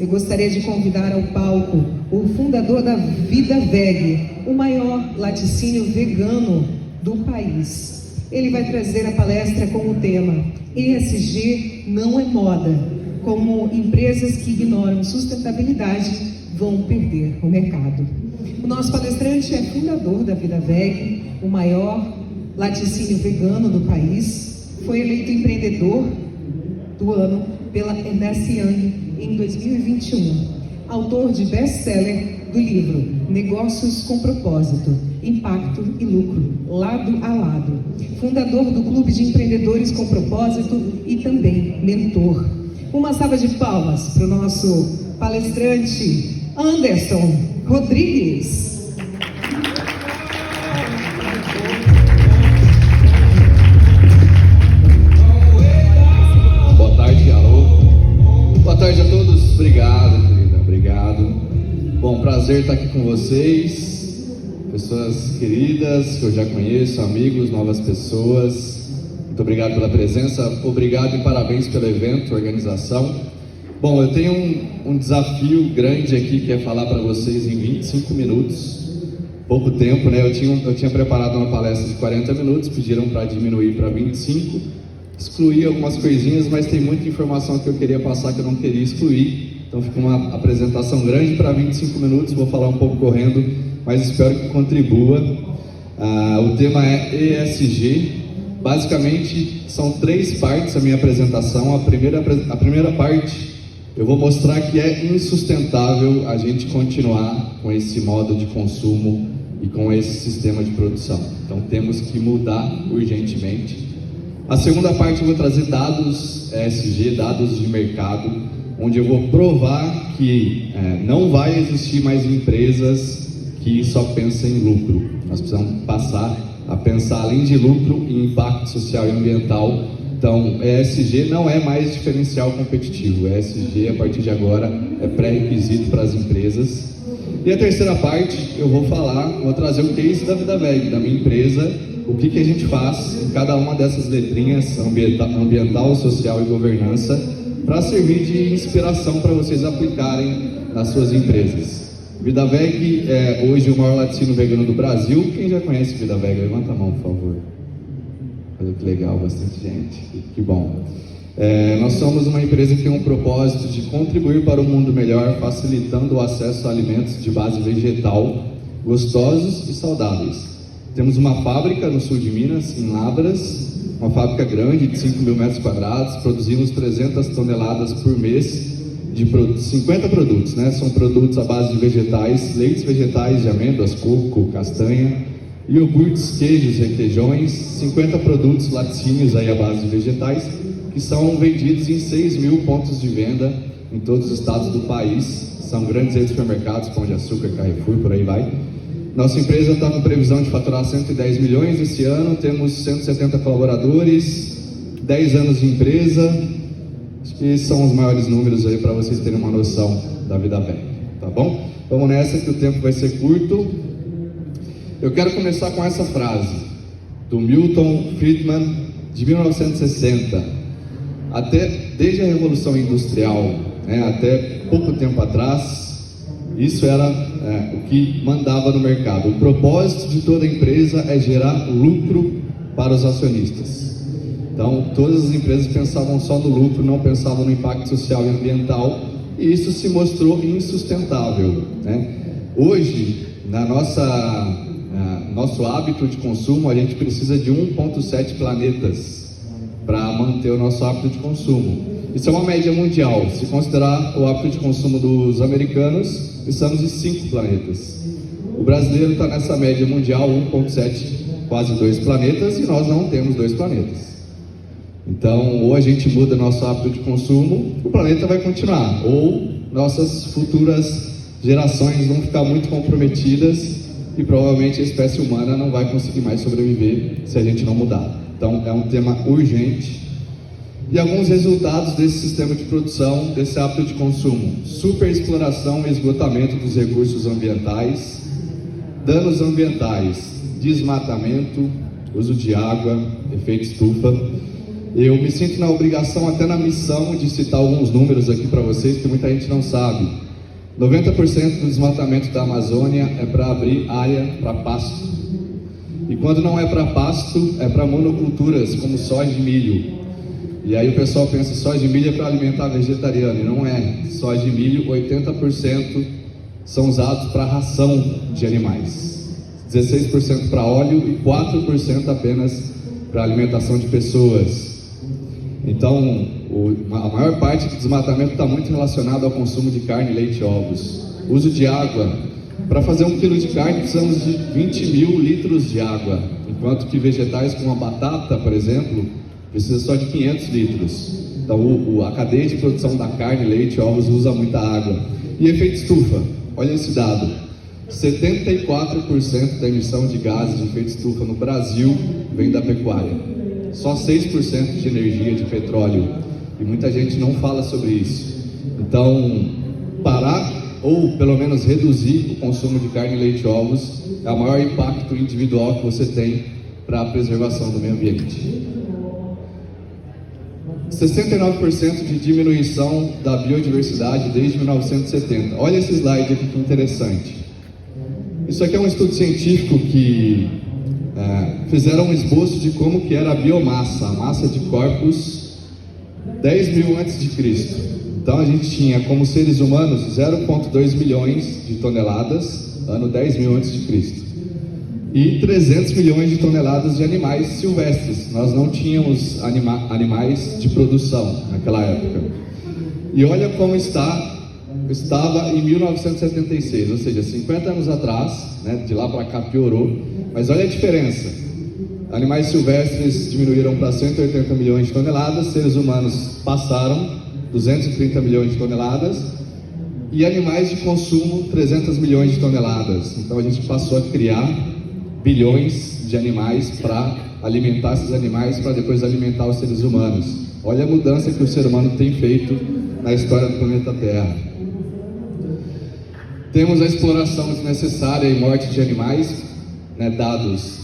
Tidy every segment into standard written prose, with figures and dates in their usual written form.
Eu gostaria de convidar ao palco o fundador da Vida Veg, o maior laticínio vegano do país. Ele vai trazer a palestra com o tema ESG não é moda, como empresas que ignoram sustentabilidade vão perder o mercado. O nosso palestrante é fundador da Vida Veg, o maior laticínio vegano do país, foi eleito empreendedor do ano pela Ernst Young em 2021, autor de best-seller do livro Negócios com Propósito, Impacto e Lucro, Lado a Lado, fundador do Clube de Empreendedores com Propósito e também mentor. Uma salva de palmas para o nosso palestrante Anderson Rodrigues. Boa tarde a todos, obrigado, querida, obrigado. Bom, prazer estar aqui com vocês, pessoas queridas que eu já conheço, amigos, novas pessoas. Muito obrigado pela presença, obrigado e parabéns pelo evento, organização. Bom, eu tenho um desafio grande aqui que é falar para vocês em 25 minutos, pouco tempo, né? Eu tinha preparado uma palestra de 40 minutos, pediram para diminuir para 25. Excluí algumas coisinhas, mas tem muita informação que eu queria passar que eu não queria excluir. Então fica uma apresentação grande para 25 minutos, vou falar um pouco correndo, mas espero que contribua. O tema é ESG. Basicamente são 3 partes a minha apresentação. A primeira parte eu vou mostrar que é insustentável a gente continuar com esse modo de consumo e com esse sistema de produção. Então temos que mudar urgentemente. A segunda parte eu vou trazer dados ESG, dados de mercado, onde eu vou provar que não vai existir mais empresas que só pensam em lucro. Nós precisamos passar a pensar além de lucro em impacto social e ambiental. Então, ESG não é mais diferencial competitivo. ESG, a partir de agora, é pré-requisito para as empresas. E a terceira parte, eu vou trazer o case da Vida Veg, da minha empresa, o que a gente faz em cada uma dessas letrinhas, ambiental, social e governança, para servir de inspiração para vocês aplicarem nas suas empresas. Vida Veg é hoje o maior laticínio vegano do Brasil. Quem já conhece Vida Veg? Levanta a mão, por favor. Olha que legal, bastante gente. Que bom. Nós somos uma empresa que tem um propósito de contribuir para um mundo melhor, facilitando o acesso a alimentos de base vegetal, gostosos e saudáveis. Temos uma fábrica no sul de Minas, em Lavras, uma fábrica grande de 5 mil metros quadrados, produzimos 300 toneladas por mês de 50 produtos, né? São produtos à base de vegetais, leites vegetais de amêndoas, coco, castanha, iogurtes, queijos, requeijões, 50 produtos laticínios aí à base de vegetais, que são vendidos em 6 mil pontos de venda em todos os estados do país. São grandes redes de supermercados, Pão de Açúcar, Carrefour, por aí vai. Nossa empresa está com previsão de faturar 110 milhões esse ano, temos 170 colaboradores, 10 anos de empresa. Acho que esses são os maiores números aí para vocês terem uma noção da Vida Veg, tá bom? Vamos nessa que o tempo vai ser curto. Eu quero começar com essa frase do Milton Friedman, de 1960. Desde a Revolução Industrial, né, até pouco tempo atrás, isso era o que mandava no mercado. O propósito de toda empresa é gerar lucro para os acionistas. Então, todas as empresas pensavam só no lucro, não pensavam no impacto social e ambiental, e isso se mostrou insustentável, né? Hoje, nosso hábito de consumo, a gente precisa de 1,7 planetas para manter o nosso hábito de consumo. Isso é uma média mundial. Se considerar o hábito de consumo dos americanos, precisamos de 5 planetas. O brasileiro está nessa média mundial, 1,7, quase 2 planetas, e nós não temos 2 planetas. Então, ou a gente muda nosso hábito de consumo, o planeta vai continuar, ou nossas futuras gerações vão ficar muito comprometidas e provavelmente a espécie humana não vai conseguir mais sobreviver se a gente não mudar. Então, é um tema urgente. E alguns resultados desse sistema de produção, desse hábito de consumo: superexploração e esgotamento dos recursos ambientais, danos ambientais, desmatamento, uso de água, efeito estufa, Eu me sinto na obrigação, até na missão, de citar alguns números aqui para vocês, que muita gente não sabe. 90% do desmatamento da Amazônia é para abrir área para pasto. E quando não é para pasto, é para monoculturas, como soja e milho. E aí o pessoal pensa, soja e milho é para alimentar vegetariano, e não é. Soja e milho, 80% são usados para ração de animais, 16% para óleo e 4% apenas para alimentação de pessoas. Então, a maior parte do desmatamento está muito relacionado ao consumo de carne, leite e ovos. Uso de água. Para fazer 1 quilo de carne precisamos de 20 mil litros de água, enquanto que vegetais como a batata, por exemplo, precisa só de 500 litros. Então a cadeia de produção da carne, leite e ovos usa muita água. E efeito estufa, olha esse dado: 74% da emissão de gases de efeito estufa no Brasil vem da pecuária. Só 6% de energia de petróleo. E muita gente não fala sobre isso. Então, parar ou pelo menos reduzir o consumo de carne, leite e ovos é o maior impacto individual que você tem para a preservação do meio ambiente. 69% de diminuição da biodiversidade desde 1970. Olha esse slide aqui que interessante. Isso aqui é um estudo científico que fizeram um esboço de como que era a biomassa, a massa de corpos 10 mil antes de Cristo. Então a gente tinha como seres humanos 0,2 milhões de toneladas, ano 10 mil antes de Cristo. E 300 milhões de toneladas de animais silvestres. Nós não tínhamos animais de produção naquela época. E olha como estava em 1976, ou seja, 50 anos atrás, né, de lá para cá piorou. Mas olha a diferença. Animais silvestres diminuíram para 180 milhões de toneladas, seres humanos passaram 230 milhões de toneladas, e animais de consumo 300 milhões de toneladas. Então a gente passou a criar bilhões de animais para alimentar esses animais, para depois alimentar os seres humanos. Olha a mudança que o ser humano tem feito na história do planeta Terra. Temos a exploração desnecessária e morte de animais, né, dados.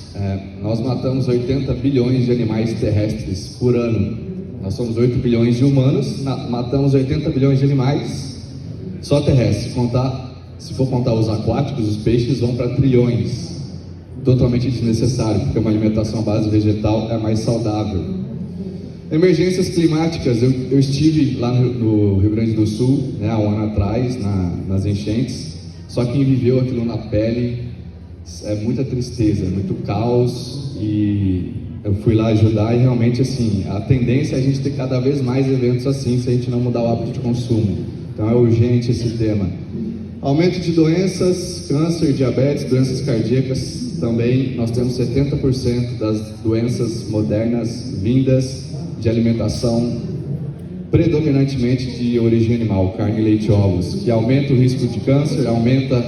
Nós matamos 80 bilhões de animais terrestres por ano. Nós somos 8 bilhões de humanos, matamos 80 bilhões de animais só terrestres. Se for contar os aquáticos, os peixes vão para trilhões. Totalmente desnecessário, porque uma alimentação à base vegetal é mais saudável. Emergências climáticas. Eu estive lá no Rio Grande do Sul, né, há um ano atrás, nas enchentes. Só quem viveu aquilo na pele, é muita tristeza, muito caos. E eu fui lá ajudar e realmente, assim, a tendência é a gente ter cada vez mais eventos assim, se a gente não mudar o hábito de consumo. Então é urgente esse tema. Aumento de doenças, câncer, diabetes, doenças cardíacas. Também nós temos 70% das doenças modernas vindas de alimentação predominantemente de origem animal, carne, leite e ovos, que aumenta o risco de câncer, aumenta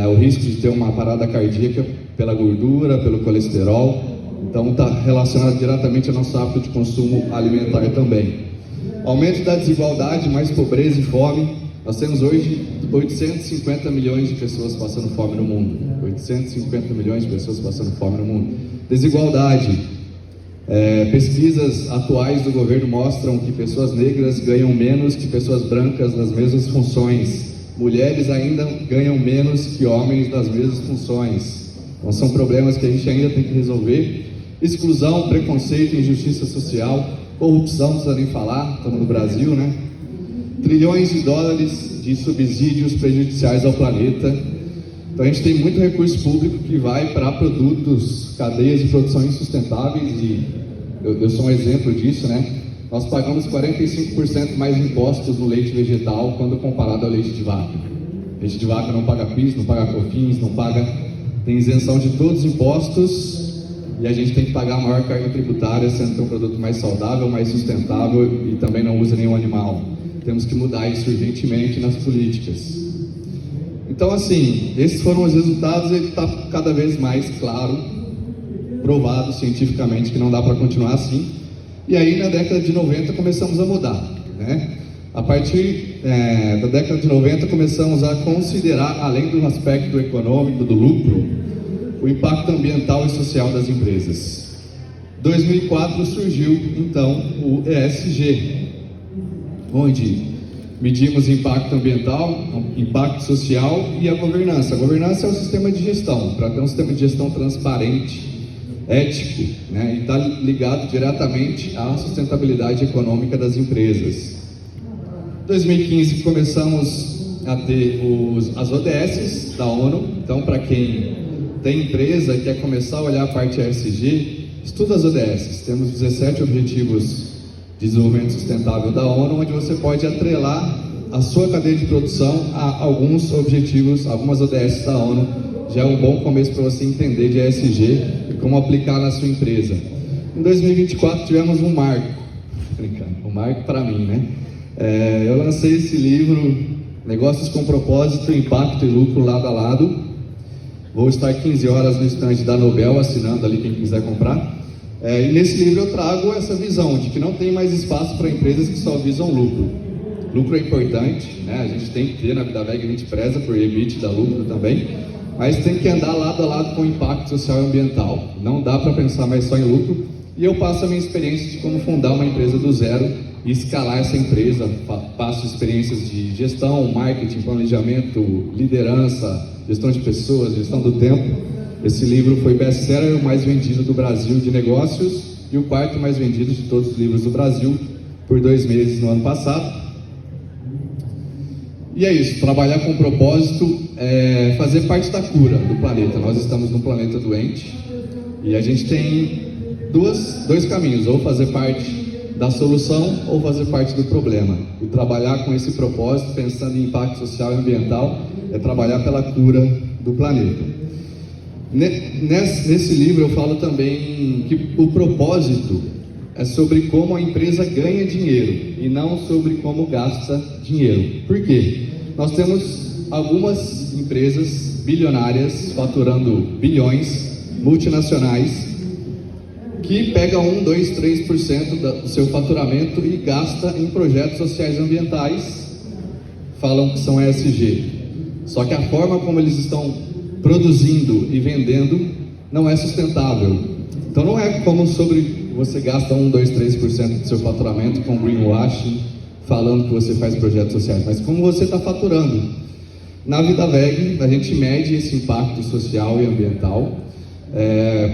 o risco de ter uma parada cardíaca pela gordura, pelo colesterol. Então está relacionado diretamente ao nosso hábito de consumo alimentar também. Aumento da desigualdade, mais pobreza e fome. Nós temos hoje 850 milhões de pessoas passando fome no mundo. 850 milhões de pessoas passando fome no mundo. Desigualdade. Pesquisas atuais do governo mostram que pessoas negras ganham menos que pessoas brancas nas mesmas funções. Mulheres ainda ganham menos que homens nas mesmas funções. Então são problemas que a gente ainda tem que resolver. Exclusão, preconceito, injustiça social, corrupção, não precisa nem falar, estamos no Brasil, né? Trilhões de dólares de subsídios prejudiciais ao planeta. Então a gente tem muito recurso público que vai para produtos, cadeias de produção insustentáveis, e eu sou um exemplo disso, né? Nós pagamos 45% mais impostos no leite vegetal quando comparado ao leite de vaca. Leite de vaca não paga PIS, não paga COFINS, tem isenção de todos os impostos, e a gente tem que pagar a maior carga tributária, sendo que é um produto mais saudável, mais sustentável e também não usa nenhum animal. Temos que mudar isso urgentemente nas políticas. Então, assim, esses foram os resultados, e está cada vez mais claro, provado cientificamente que não dá para continuar assim. E aí, na década de 90, começamos a mudar, né? A partir da década de 90, começamos a considerar, além do aspecto econômico, do lucro, o impacto ambiental e social das empresas. 2004 surgiu, então, o ESG, onde medimos impacto ambiental, impacto social e a governança. A governança é o sistema de gestão, para ter um sistema de gestão transparente, ético, né, e está ligado diretamente à sustentabilidade econômica das empresas. Em 2015 começamos a ter as ODS da ONU. Então, para quem tem empresa e quer começar a olhar a parte ESG, estuda as ODS. Temos 17 objetivos de desenvolvimento sustentável da ONU, onde você pode atrelar a sua cadeia de produção a alguns objetivos, algumas ODS da ONU. Já é um bom começo para você entender de ESG e como aplicar na sua empresa. Em 2024 tivemos um marco, um marco para mim, né? Eu lancei esse livro, Negócios com Propósito, Impacto e Lucro Lado a Lado. Vou estar 15 horas no stand da Nobel, assinando ali quem quiser comprar. E nesse livro eu trago essa visão de que não tem mais espaço para empresas que só visam lucro. Lucro é importante, né? A gente tem que ter, na Vida Veg a gente preza por EBITDA lucro também, mas tem que andar lado a lado com o impacto social e ambiental. Não dá para pensar mais só em lucro. E eu passo a minha experiência de como fundar uma empresa do zero e escalar essa empresa. Passo experiências de gestão, marketing, planejamento, liderança, gestão de pessoas, gestão do tempo. Esse livro foi best-seller, o mais vendido do Brasil de negócios e o quarto mais vendido de todos os livros do Brasil por 2 meses no ano passado. E é isso, trabalhar com propósito é fazer parte da cura do planeta. Nós estamos num planeta doente e a gente tem dois caminhos, ou fazer parte da solução ou fazer parte do problema. E trabalhar com esse propósito, pensando em impacto social e ambiental, é trabalhar pela cura do planeta. Nesse livro eu falo também que o propósito é sobre como a empresa ganha dinheiro e não sobre como gasta dinheiro. Por quê? Nós temos algumas empresas bilionárias faturando bilhões, multinacionais, que pega 1, 2, 3% do seu faturamento e gasta em projetos sociais e ambientais, falam que são ESG. Só que a forma como eles estão produzindo e vendendo não é sustentável. Então não é como sobre você gasta 1, 2, 3% do seu faturamento com greenwashing, falando que você faz projetos sociais, mas como você está faturando. Na Vida Veg a gente mede esse impacto social e ambiental,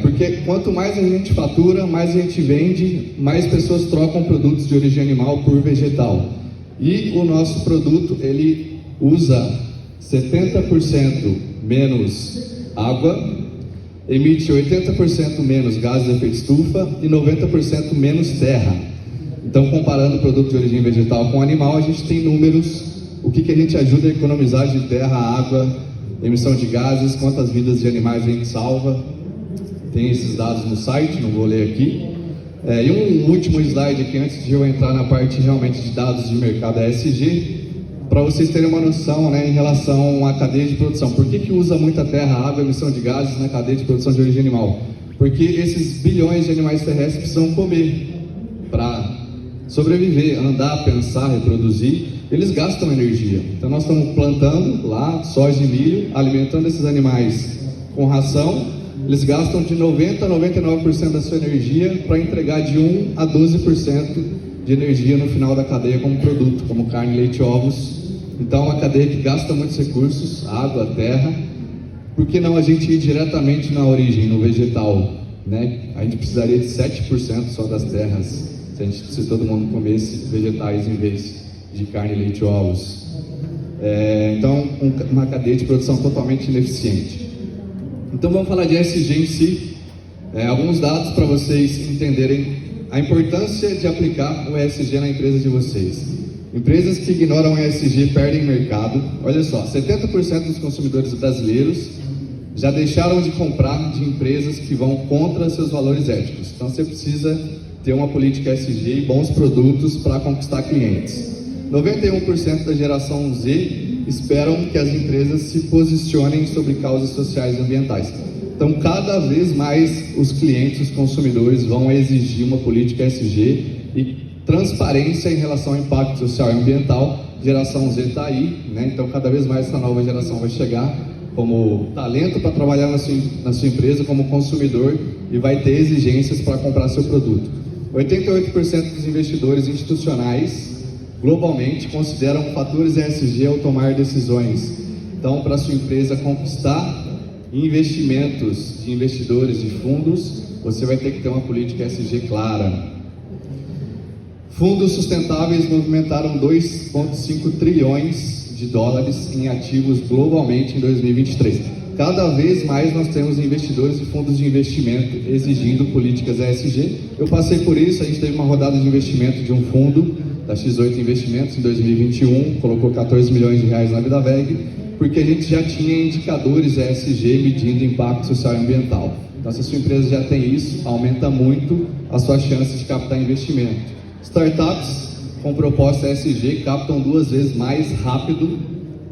porque quanto mais a gente fatura, mais a gente vende, mais pessoas trocam produtos de origem animal por vegetal. E o nosso produto, ele usa 70% menos água, emite 80% menos gases de efeito estufa e 90% menos terra. Então, comparando o produto de origem vegetal com animal, a gente tem números, o que a gente ajuda a economizar de terra, água, emissão de gases, quantas vidas de animais a gente salva. Tem esses dados no site, não vou ler aqui. E um último slide aqui, antes de eu entrar na parte realmente de dados de mercado ESG, para vocês terem uma noção, né, em relação à cadeia de produção. Por que usa muita terra, água, emissão de gases na cadeia de produção de origem animal? Porque esses bilhões de animais terrestres precisam comer para sobreviver, andar, pensar, reproduzir. Eles gastam energia. Então nós estamos plantando lá soja e milho, alimentando esses animais com ração. Eles gastam de 90% a 99% da sua energia para entregar de 1 a 12% de energia no final da cadeia como produto, como carne, leite e ovos. Então é uma cadeia que gasta muitos recursos, água, terra. Por que não a gente ir diretamente na origem, no vegetal, né? A gente precisaria de 7% só das terras, se todo mundo comesse vegetais em vez de carne, leite e ovos. Então, uma cadeia de produção totalmente ineficiente. Então vamos falar de ESG em si. Alguns dados para vocês entenderem a importância de aplicar o ESG na empresa de vocês. Empresas que ignoram o ESG perdem mercado. Olha só, 70% dos consumidores brasileiros já deixaram de comprar de empresas que vão contra seus valores éticos. Então você precisa ter uma política ESG e bons produtos para conquistar clientes. 91% da geração Z esperam que as empresas se posicionem sobre causas sociais e ambientais. Então, cada vez mais os clientes, os consumidores vão exigir uma política ESG e transparência em relação ao impacto social e ambiental. Geração Z está aí, né? Então cada vez mais essa nova geração vai chegar como talento para trabalhar na sua empresa como consumidor e vai ter exigências para comprar seu produto. 88% dos investidores institucionais globalmente consideram fatores ESG ao tomar decisões. Então, para a sua empresa conquistar investimentos de investidores de fundos, você vai ter que ter uma política ESG clara. Fundos sustentáveis movimentaram 2,5 trilhões de dólares em ativos globalmente em 2023. Cada vez mais nós temos investidores e fundos de investimento exigindo políticas ESG. Eu passei por isso, a gente teve uma rodada de investimento de um fundo da X8 Investimentos em 2021, colocou 14 milhões de reais na VidaVeg, porque a gente já tinha indicadores ESG medindo impacto social e ambiental. Então, se a sua empresa já tem isso, aumenta muito a sua chance de captar investimento. Startups com proposta ESG captam 2 vezes mais rápido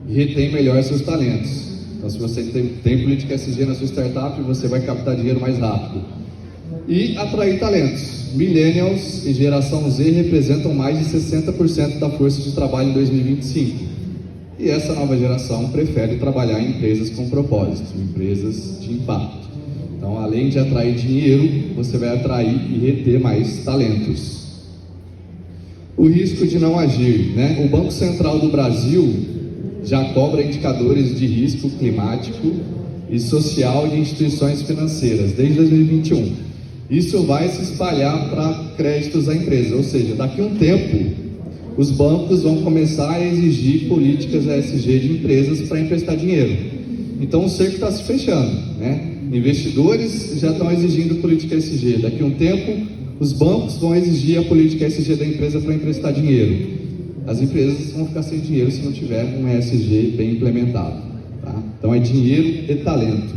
e retém melhor seus talentos. Então, se você tem política ESG na sua startup, você vai captar dinheiro mais rápido. E atrair talentos. Millennials e geração Z representam mais de 60% da força de trabalho em 2025. E essa nova geração prefere trabalhar em empresas com propósito, empresas de impacto. Então, além de atrair dinheiro, você vai atrair e reter mais talentos. O risco de não agir, né? O Banco Central do Brasil já cobra indicadores de risco climático e social de instituições financeiras desde 2021. Isso vai se espalhar para créditos à empresa, ou seja, daqui a um tempo os bancos vão começar a exigir políticas ESG de empresas para emprestar dinheiro. Então o cerco está se fechando, né? Investidores já estão exigindo política ESG. Daqui a um tempo os bancos vão exigir a política ESG da empresa para emprestar dinheiro. As empresas vão ficar sem dinheiro se não tiver um ESG bem implementado, tá? Então é dinheiro e talento.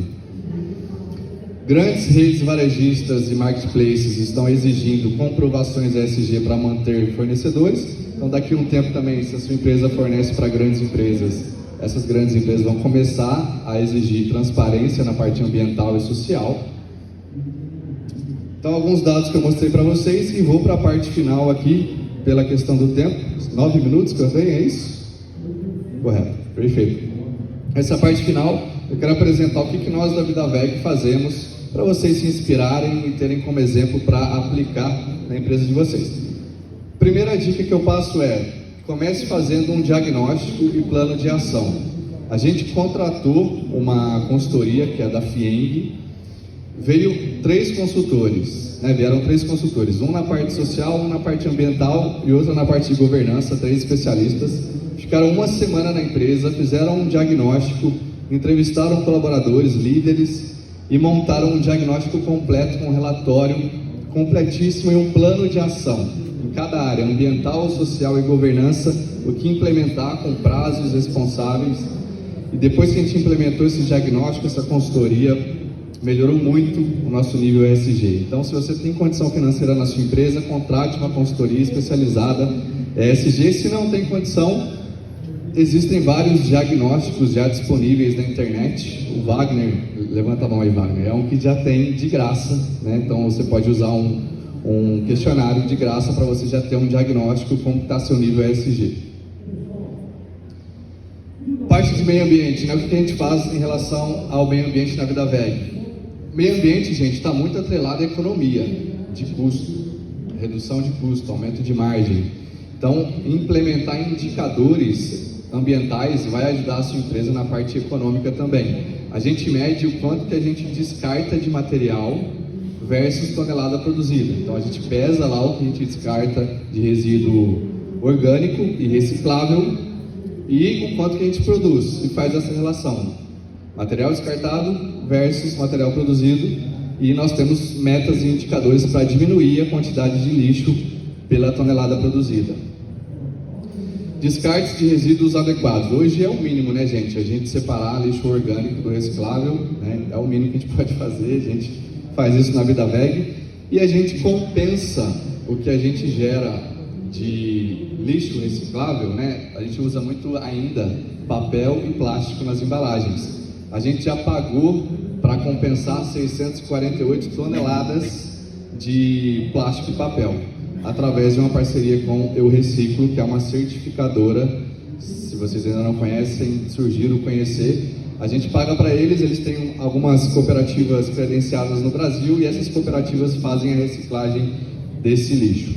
Grandes redes varejistas e marketplaces estão exigindo comprovações ESG para manter fornecedores. Então daqui a um tempo também, se a sua empresa fornece para grandes empresas, essas grandes empresas vão começar a exigir transparência na parte ambiental e social. Então, alguns dados que eu mostrei para vocês e vou para a parte final aqui, pela questão do tempo. 9 minutos que eu tenho, é isso? Correto, perfeito. Essa parte final, eu quero apresentar o que nós da VidaVeg fazemos para vocês se inspirarem e terem como exemplo para aplicar na empresa de vocês. Primeira dica que eu passo é: comece fazendo um diagnóstico e plano de ação. A gente contratou uma consultoria que é da FIENG. Veio 3 consultores, né? Vieram 3 consultores, um na parte social, um na parte ambiental e outro na parte de governança, 3 especialistas. Ficaram uma semana na empresa, fizeram um diagnóstico, entrevistaram colaboradores, líderes e montaram um diagnóstico completo com um relatório completíssimo e um plano de ação em cada área, ambiental, social e governança, o que implementar com prazos responsáveis. E depois que a gente implementou esse diagnóstico, essa consultoria melhorou muito o nosso nível ESG. Então, se você tem condição financeira na sua empresa, contrate uma consultoria especializada ESG. Se não tem condição, existem vários diagnósticos já disponíveis na internet. O Wagner, levanta a mão aí, Wagner, é um que já tem de graça, né? Então você pode usar um questionário de graça para você já ter um diagnóstico como está seu nível ESG. Parte de meio ambiente, né? O que a gente faz em relação ao meio ambiente na VidaVeg? Meio ambiente, gente, está muito atrelado à economia de custo, redução de custo, aumento de margem. Então, implementar indicadores ambientais vai ajudar a sua empresa na parte econômica também. A gente mede o quanto que a gente descarta de material versus tonelada produzida. Então, a gente pesa lá o que a gente descarta de resíduo orgânico e reciclável e o quanto que a gente produz e faz essa relação. Material descartado versus material produzido, e nós temos metas e indicadores para diminuir a quantidade de lixo pela tonelada produzida. Descartes de resíduos adequados. Hoje é o mínimo, né, gente? A gente separar lixo orgânico do reciclável, né? É o mínimo que a gente pode fazer. A gente faz isso na VidaVeg e a gente compensa o que a gente gera de lixo reciclável, né? A gente usa muito ainda papel e plástico nas embalagens. A gente já pagou para compensar 648 toneladas de plástico e papel, através de uma parceria com Eu Reciclo, que é uma certificadora. Se vocês ainda não conhecem, surgiram conhecer. A gente paga para eles, eles têm algumas cooperativas credenciadas no Brasil e essas cooperativas fazem a reciclagem desse lixo.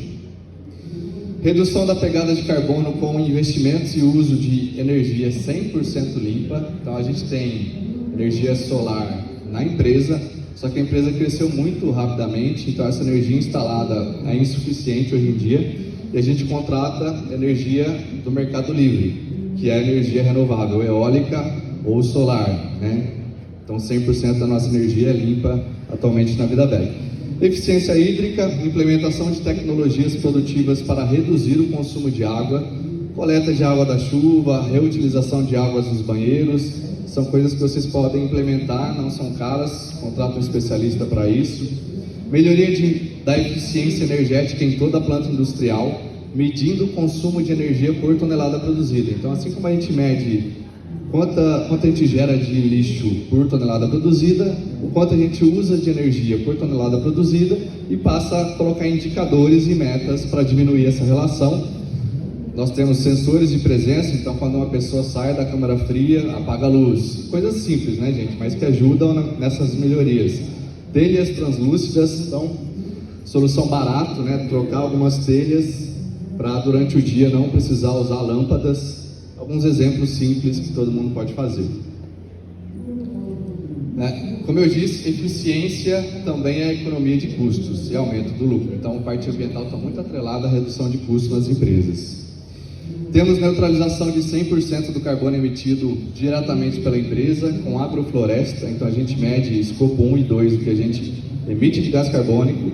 Redução da pegada de carbono com investimentos e uso de energia 100% limpa. Então a gente tem energia solar na empresa, só que a empresa cresceu muito rapidamente, então essa energia instalada é insuficiente hoje em dia e a gente contrata energia do mercado livre, que é a energia renovável, eólica ou solar, né? Então 100% da nossa energia é limpa atualmente na Vida VEG. Eficiência hídrica, implementação de tecnologias produtivas para reduzir o consumo de água, coleta de água da chuva, reutilização de águas nos banheiros, são coisas que vocês podem implementar, não são caras, contrata um especialista para isso. Melhoria da eficiência energética em toda a planta industrial, medindo o consumo de energia por tonelada produzida. Então, assim como a gente mede quanto a gente gera de lixo por tonelada produzida, o quanto a gente usa de energia por tonelada produzida e passa a colocar indicadores e metas para diminuir essa relação. Nós temos sensores de presença, então quando uma pessoa sai da câmara fria, apaga a luz. Coisas simples, né, gente? Mas que ajudam nessas melhorias. Telhas translúcidas, então, solução barata, né? Trocar algumas telhas para durante o dia não precisar usar lâmpadas. Alguns exemplos simples que todo mundo pode fazer. Como eu disse, eficiência também é economia de custos e aumento do lucro. Então, a parte ambiental está muito atrelada à redução de custos nas empresas. Temos neutralização de 100% do carbono emitido diretamente pela empresa com agrofloresta. Então, a gente mede escopo 1 e 2 do que a gente emite de gás carbônico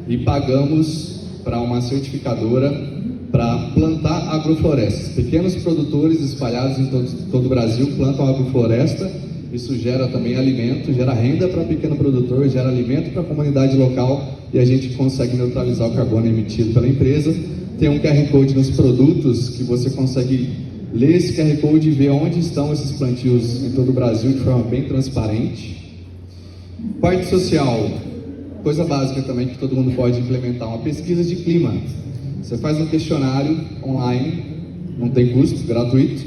e pagamos para uma certificadora para plantar agroflorestas. Pequenos produtores espalhados em todo o Brasil plantam agrofloresta. Isso gera também alimento, gera renda para pequeno produtor, gera alimento para a comunidade local e a gente consegue neutralizar o carbono emitido pela empresa. Tem um QR Code nos produtos que você consegue ler esse QR Code e ver onde estão esses plantios em todo o Brasil de forma bem transparente. Parte social, coisa básica também que todo mundo pode implementar, uma pesquisa de clima. Você faz um questionário online, não tem custo, gratuito,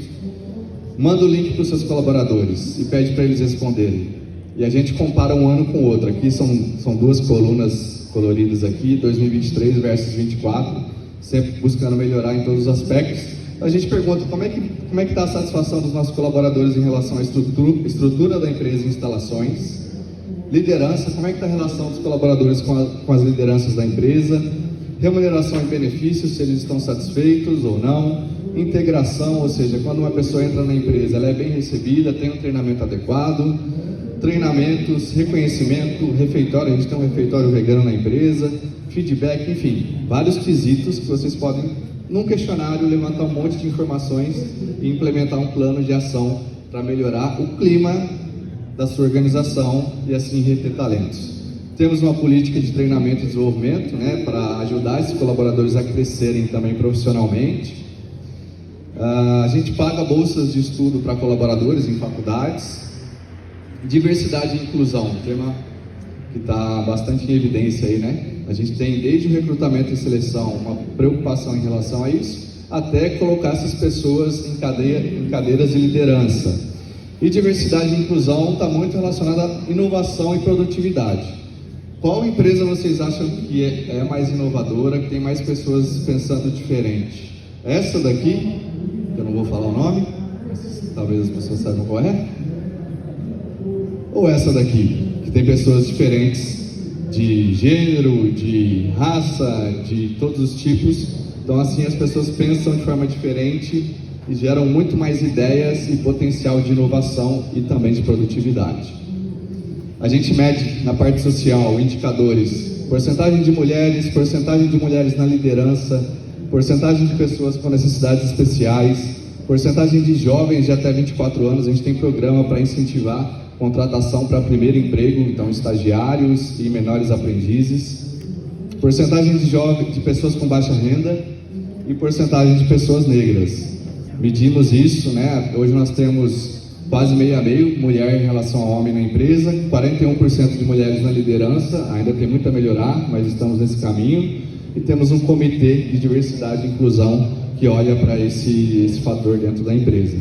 manda o link para os seus colaboradores e pede para eles responderem. E a gente compara um ano com o outro. Aqui são duas colunas coloridas aqui, 2023 versus 2024, sempre buscando melhorar em todos os aspectos. A gente pergunta como é que está a satisfação dos nossos colaboradores em relação à estrutura da empresa e instalações. Liderança, como é que está a relação dos colaboradores com as lideranças da empresa. Remuneração e benefícios, se eles estão satisfeitos ou não. Integração, ou seja, quando uma pessoa entra na empresa, ela é bem recebida, tem um treinamento adequado. Treinamentos, reconhecimento, refeitório, a gente tem um refeitório vegano na empresa. Feedback, enfim, vários quesitos que vocês podem, num questionário, levantar um monte de informações e implementar um plano de ação para melhorar o clima da sua organização e assim reter talentos. Temos uma política de treinamento e desenvolvimento, né, para ajudar esses colaboradores a crescerem também profissionalmente. A gente paga bolsas de estudo para colaboradores em faculdades. Diversidade e inclusão, um tema que está bastante em evidência aí, né? A gente tem desde o recrutamento e seleção uma preocupação em relação a isso, até colocar essas pessoas em cadeiras de liderança. E diversidade e inclusão está muito relacionada à inovação e produtividade. Qual empresa vocês acham que é mais inovadora, que tem mais pessoas pensando diferente? Essa daqui, que eu não vou falar o nome, mas talvez as pessoas saibam qual é. Ou essa daqui, que tem pessoas diferentes de gênero, de raça, de todos os tipos. Então assim as pessoas pensam de forma diferente e geram muito mais ideias e potencial de inovação e também de produtividade. A gente mede na parte social indicadores, porcentagem de mulheres na liderança, porcentagem de pessoas com necessidades especiais, porcentagem de jovens de até 24 anos. A gente tem programa para incentivar contratação para primeiro emprego, então estagiários e menores aprendizes, porcentagem de pessoas com baixa renda e porcentagem de pessoas negras. Medimos isso, né? Hoje nós temos quase meio a meio, mulher em relação ao homem na empresa, 41% de mulheres na liderança, ainda tem muito a melhorar, mas estamos nesse caminho. E temos um comitê de diversidade e inclusão que olha para esse fator dentro da empresa.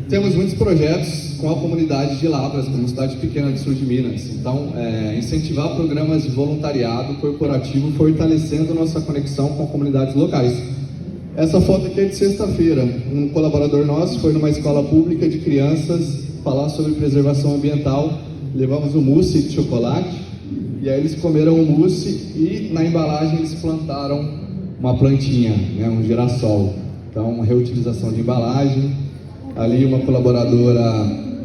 Temos muitos projetos com a comunidade de Lavras, que é uma cidade pequena do sul de Minas. Então, incentivar programas de voluntariado corporativo, fortalecendo nossa conexão com comunidades locais. Essa foto aqui é de sexta-feira. Um colaborador nosso foi numa escola pública de crianças falar sobre preservação ambiental. Levamos um mousse de chocolate e aí eles comeram o mousse e na embalagem eles plantaram uma plantinha, né, um girassol. Então, reutilização de embalagem. Ali uma colaboradora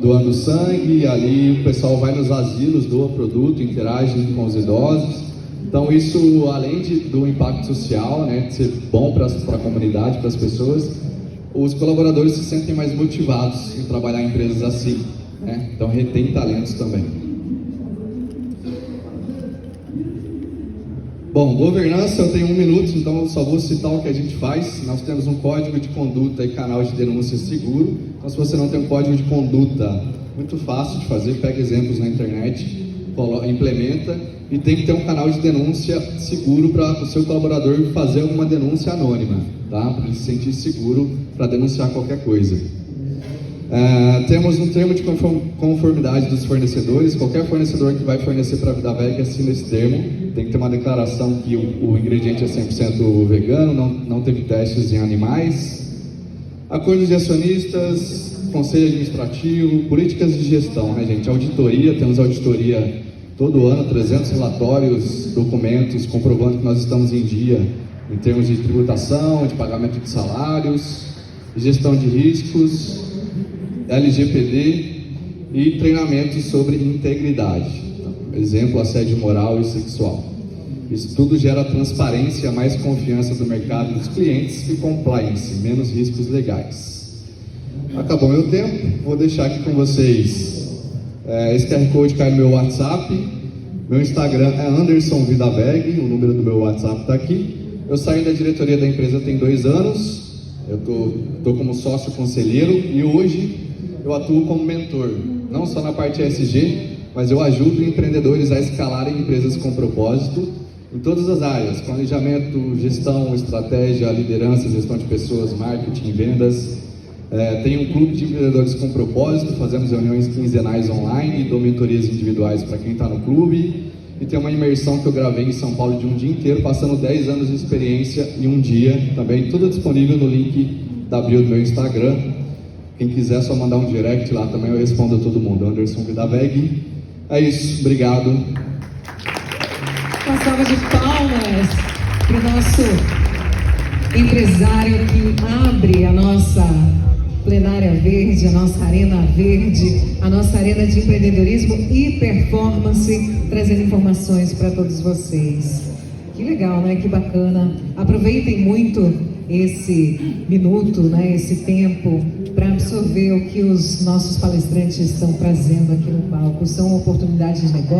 doando sangue, ali o pessoal vai nos asilos, doa produto, interage com os idosos. Então isso, além do impacto social, né, de ser bom para a comunidade, para as pessoas, os colaboradores se sentem mais motivados em trabalhar em empresas assim, né? Então retém talentos também. Bom, governança, eu tenho 1 minuto, então eu só vou citar o que a gente faz. Nós temos um código de conduta e canal de denúncia seguro. Então, se você não tem um código de conduta, muito fácil de fazer, pega exemplos na internet, implementa, e tem que ter um canal de denúncia seguro para o seu colaborador fazer alguma denúncia anônima, tá? Para ele se sentir seguro para denunciar qualquer coisa. Temos um termo de conformidade dos fornecedores. Qualquer fornecedor que vai fornecer para a Vida Veg assina esse termo. Tem que ter uma declaração que o ingrediente é 100% vegano, não teve testes em animais. Acordos de acionistas, conselho administrativo, políticas de gestão, né, gente? Auditoria, temos auditoria todo ano, 300 relatórios, documentos comprovando que nós estamos em dia em termos de tributação, de pagamento de salários, gestão de riscos, LGPD e treinamentos sobre integridade. Exemplo, assédio moral e sexual. Isso tudo gera transparência, mais confiança do mercado dos clientes e compliance, menos riscos legais. Acabou meu tempo, vou deixar aqui com vocês. Esse QR Code cai no meu WhatsApp. Meu Instagram é Anderson Vida Veg, o número do meu WhatsApp está aqui. Eu saí da diretoria da empresa tem 2 anos. Eu tô como sócio conselheiro e hoje eu atuo como mentor, não só na parte ESG, mas eu ajudo empreendedores a escalarem empresas com propósito em todas as áreas: planejamento, gestão, estratégia, liderança, gestão de pessoas, marketing, vendas. Tem um clube de empreendedores com propósito, fazemos reuniões quinzenais online e dou mentorias individuais para quem está no clube. E tem uma imersão que eu gravei em São Paulo de um dia inteiro, passando 10 anos de experiência em um dia também, tudo disponível no link da bio do meu Instagram. Quem quiser, é só mandar um direct lá também, eu respondo a todo mundo. Anderson Vida Veg. É isso, obrigado. Uma salva de palmas para o nosso empresário que abre a nossa plenária verde, a nossa arena verde, a nossa arena de empreendedorismo e performance, trazendo informações para todos vocês. Que legal, né? Que bacana. Aproveitem muito esse minuto, né? Esse tempo para absorver o que os nossos palestrantes estão trazendo aqui no palco. São oportunidades de negócio.